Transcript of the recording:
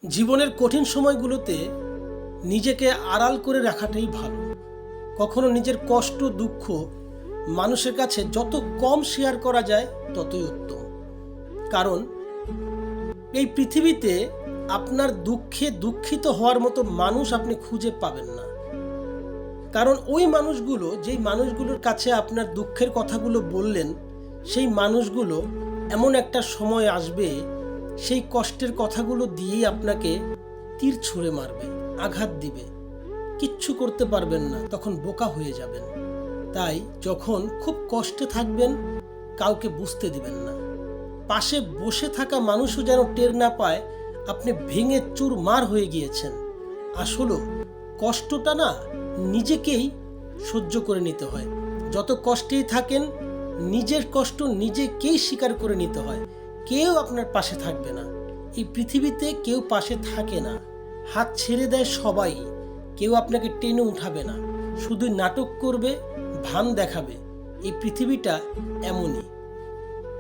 জীবনের কঠিন সময়গুলোতে নিজেকে আড়াল করে রাখাটাই ভালো। কখনো নিজের কষ্ট দুঃখ মানুষের কাছে যত কম শেয়ার করা যায় ততই উত্তম। কারণ এই পৃথিবীতে আপনার দুঃখে দুঃখিত হওয়ার মতো মানুষ আপনি খুঁজে পাবেন না। কারণ ওই মানুষগুলো, যেই মানুষগুলোর কাছে আপনার দুঃখের কথাগুলো বললেন, সেই মানুষগুলো এমন একটা সময় আসবে সেই কষ্টের কথাগুলো দিয়েই আপনাকে তীর ছুঁড়ে মারবে, আঘাত দিবে, কিচ্ছু করতে পারবেন না, তখন বোকা হয়ে যাবেন। তাই যখন খুব কষ্টে থাকবেন কাউকে বুঝতে দিবেন না। পাশে বসে থাকা মানুষও যেন টের না পায় আপনি ভেঙে চুরমার হয়ে গিয়েছেন। আসলে কষ্টটা না নিজেকেই সহ্য করে নিতে হয়। যত কষ্টেই থাকেন নিজের কষ্ট নিজেকেই স্বীকার করে নিতে হয়। কেউ আপনার পাশে থাকবে না, এই পৃথিবীতে কেউ পাশে থাকে না। হাত ছেড়ে দেয় সবাই, কেউ আপনাকে টেনে উঠাবে না, শুধু নাটক করবে, ভান দেখাবে। এই পৃথিবীটা এমনই।